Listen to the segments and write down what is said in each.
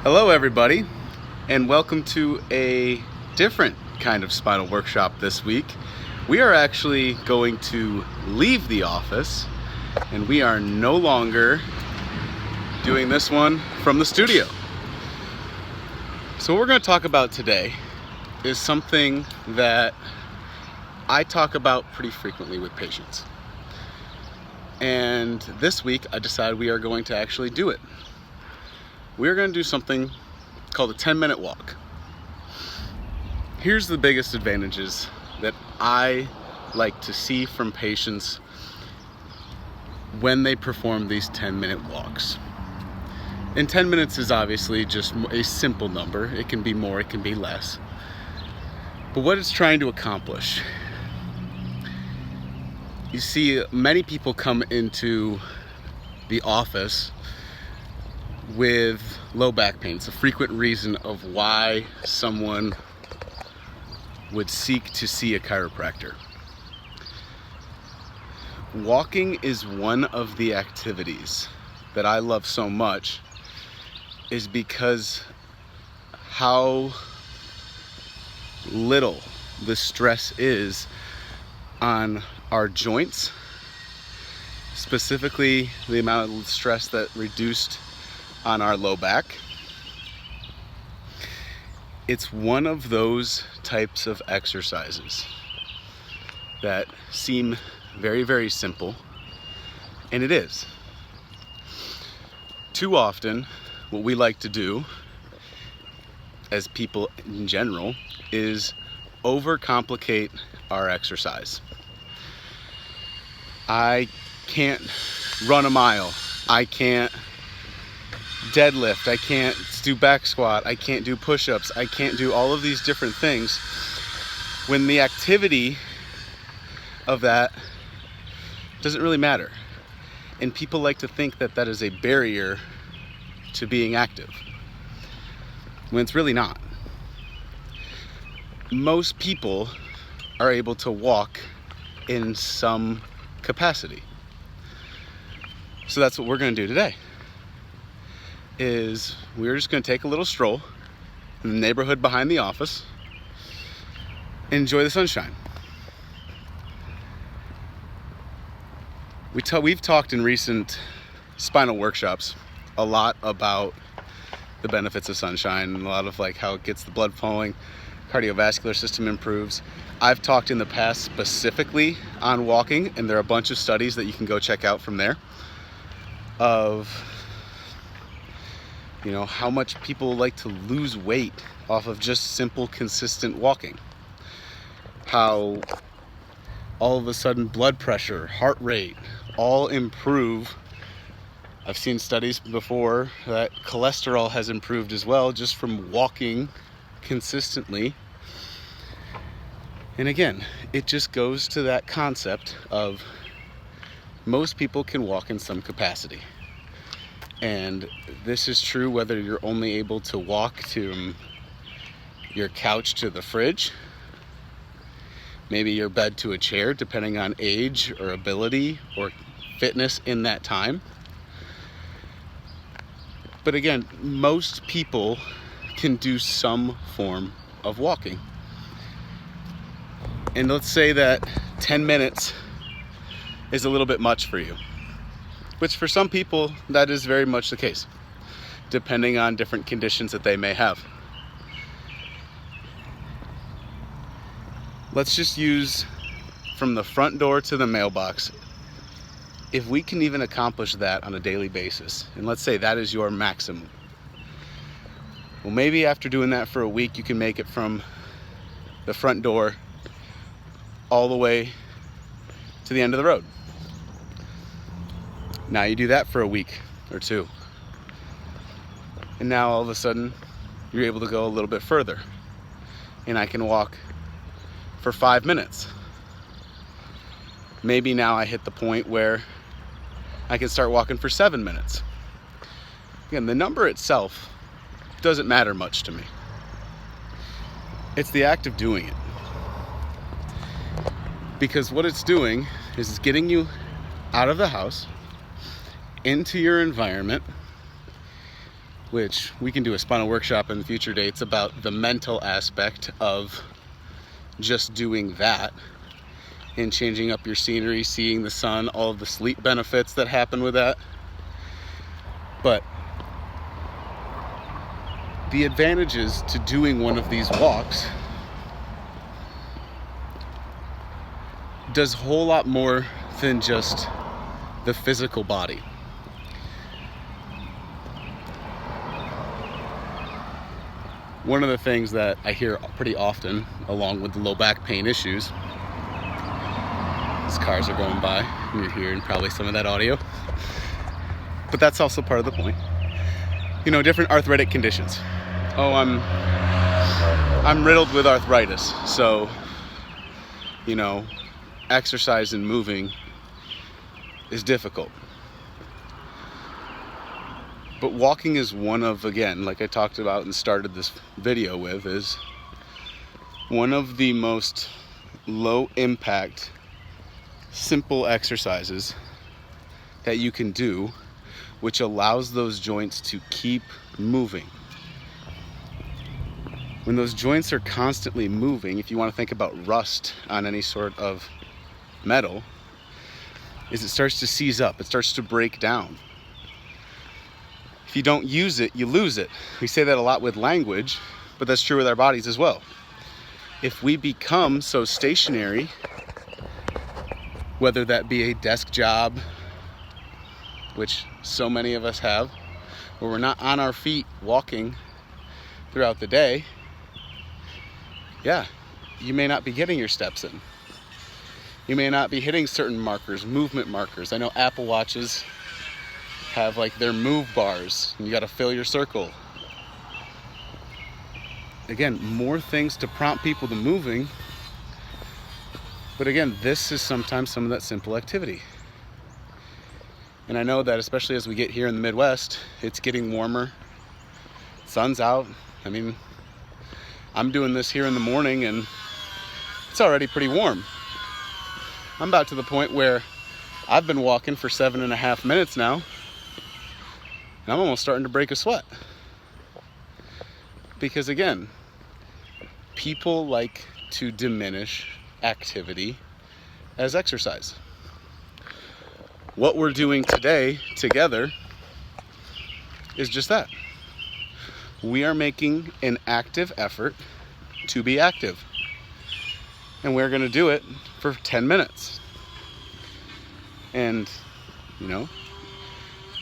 Hello everybody, and welcome to a different kind of spinal workshop this week. We are actually going to leave the office, and we are no longer doing this one from the studio. So what we're going to talk about today is something that I talk about pretty frequently with patients. And this week I decided we are going to actually do it. We're going to do something called a 10-minute walk. Here's the biggest advantages that I like to see from patients when they perform these 10-minute walks. And 10 minutes is obviously just a simple number. It can be more, it can be less. But what it's trying to accomplish, you see many people come into the office with low back pain. It's a frequent reason of why someone would seek to see a chiropractor. Walking is one of the activities that I love so much, is because how little the stress is on our joints, specifically the amount of stress that reduced on our low back. It's one of those types of exercises that seem very, very simple, and it is. Too often, what we like to do as people in general is overcomplicate our exercise. I can't run a mile. I can't deadlift, I can't do back squat, I can't do push-ups, I can't do all of these different things, when the activity of that doesn't really matter. And people like to think that that is a barrier to being active, when it's really not. Most people are able to walk in some capacity. So that's what we're going to do today. Is we're just going to take a little stroll in the neighborhood behind the office, enjoy the sunshine. We've talked in recent spinal workshops a lot about the benefits of sunshine, and a lot of like how it gets the blood flowing, cardiovascular system improves. I've talked in the past specifically on walking, and there are a bunch of studies that you can go check out from there of how much people like to lose weight off of just simple, consistent walking. How all of a sudden blood pressure, heart rate, all improve. I've seen studies before that cholesterol has improved as well just from walking consistently. And again, it just goes to that concept of most people can walk in some capacity. And this is true whether you're only able to walk to your couch to the fridge, maybe your bed to a chair, depending on age or ability or fitness in that time. But again, most people can do some form of walking. And let's say that 10 minutes is a little bit much for you, which for some people, that is very much the case, depending on different conditions that they may have. Let's just use from the front door to the mailbox. If we can even accomplish that on a daily basis, and let's say that is your maximum, well, maybe after doing that for a week, you can make it from the front door all the way to the end of the road. Now you do that for a week or two, and now all of a sudden you're able to go a little bit further, and I can walk for 5 minutes. Maybe now I hit the point where I can start walking for 7 minutes. Again, the number itself doesn't matter much to me. It's the act of doing it, because what it's doing is it's getting you out of the house, into your environment, which we can do a spinal workshop in future dates about the mental aspect of just doing that and changing up your scenery, seeing the sun, all of the sleep benefits that happen with that. But the advantages to doing one of these walks does a whole lot more than just the physical body. One of the things that I hear pretty often, along with the low back pain issues, as cars are going by, and you're hearing probably some of that audio, but that's also part of the point. You know, different arthritic conditions. Oh, I'm riddled with arthritis, so, you know, exercise and moving is difficult. But walking is one of, again, like I talked about and started this video with, is one of the most low impact, simple exercises that you can do, which allows those joints to keep moving. When those joints are constantly moving, if you want to think about rust on any sort of metal, is it starts to seize up, it starts to break down. If you don't use it, you lose it. We say that a lot with language, but that's true with our bodies as well. If we become so stationary, whether that be a desk job, which so many of us have, where we're not on our feet walking throughout the day, yeah, you may not be getting your steps in. You may not be hitting certain markers, movement markers. I know Apple Watches have like their move bars, and you got to fill your circle. Again, more things to prompt people to moving. But again, this is sometimes some of that simple activity. And I know that especially as we get here in the Midwest, it's getting warmer. Sun's out. I mean, I'm doing this here in the morning and it's already pretty warm. I'm about to the point where I've been walking for 7.5 minutes now, and I'm almost starting to break a sweat. Because again, people like to diminish activity as exercise. What we're doing today together is just that. We are making an active effort to be active. And we're going to do it for 10 minutes. And, you know,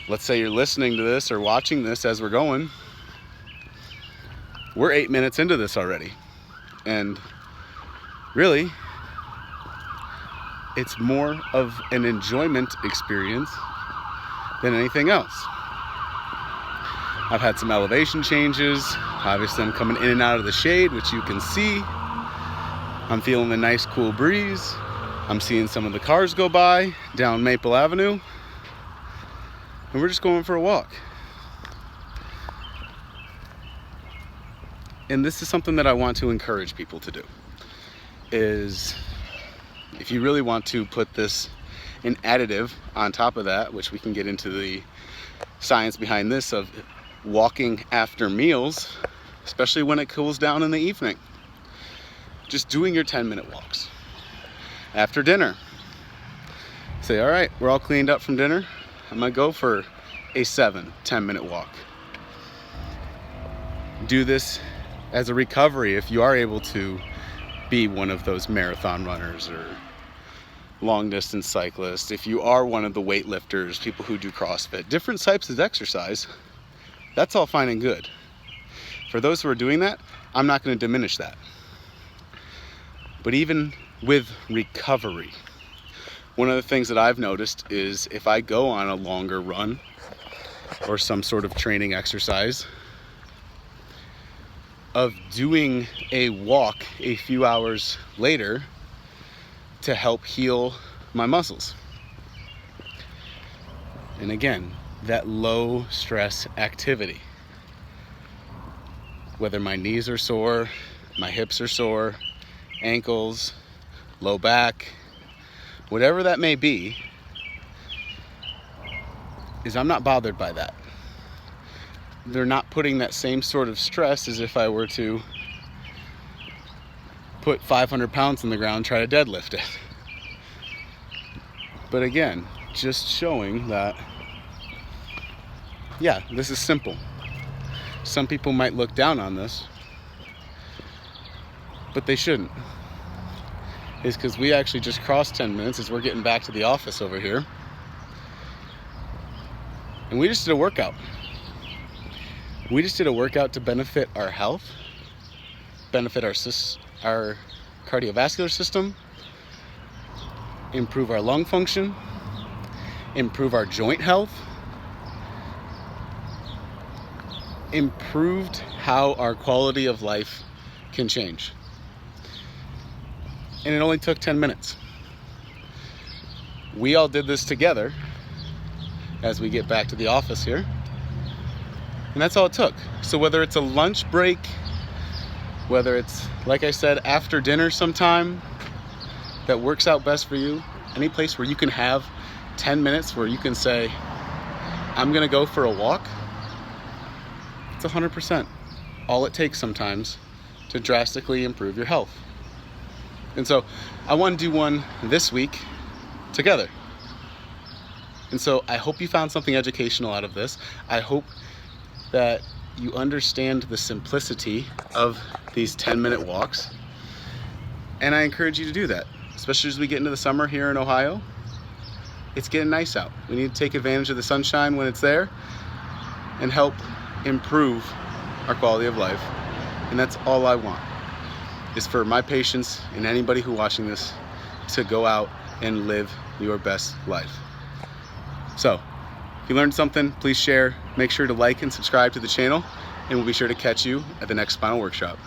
let's say you're listening to this or watching this as we're going. We're 8 minutes into this already. And really, it's more of an enjoyment experience than anything else. I've had some elevation changes. Obviously, I'm coming in and out of the shade, which you can see. I'm feeling the nice cool breeze. I'm seeing some of the cars go by down Maple Avenue. And we're just going for a walk. And this is something that I want to encourage people to do. Is if you really want to put this an additive on top of that, which we can get into the science behind this of walking after meals, especially when it cools down in the evening. Just doing your 10-minute walks. After dinner, say, all right, we're all cleaned up from dinner. I'm gonna go for a 7-10-minute walk. Do this as a recovery if you are able to be one of those marathon runners or long distance cyclists. If you are one of the weightlifters, people who do CrossFit, different types of exercise, that's all fine and good. For those who are doing that, I'm not going to diminish that. But even with recovery, one of the things that I've noticed is if I go on a longer run or some sort of training exercise, of doing a walk a few hours later to help heal my muscles. And again, that low stress activity. Whether my knees are sore, my hips are sore, ankles, low back, whatever that may be, is I'm not bothered by that. they're not putting that same sort of stress as if I were to put 500 pounds in the ground and try to deadlift it. But again, just showing that, yeah, this is simple. Some people might look down on this, but they shouldn't. It's because we actually just crossed 10 minutes as we're getting back to the office over here. And we just did a workout. We just did a workout to benefit our health, benefit our cardiovascular system, improve our lung function, improve our joint health, improved how our quality of life can change. And it only took 10 minutes. We all did this together as we get back to the office here. And that's all it took. So whether it's a lunch break, whether it's, like I said, after dinner sometime that works out best for you, any place where you can have 10 minutes where you can say, I'm gonna go for a walk, it's 100% all it takes sometimes to drastically improve your health. And so I want to do one this week together. And so I hope you found something educational out of this. I hope that you understand the simplicity of these 10-minute walks. And I encourage you to do that, especially as we get into the summer here in Ohio. It's getting nice out. We need to take advantage of the sunshine when it's there and help improve our quality of life. And that's all I want, is for my patients and anybody who watching this to go out and live your best life. So, if you learned something, please share. Make sure to like and subscribe to the channel, and we'll be sure to catch you at the next Spinal Workshop.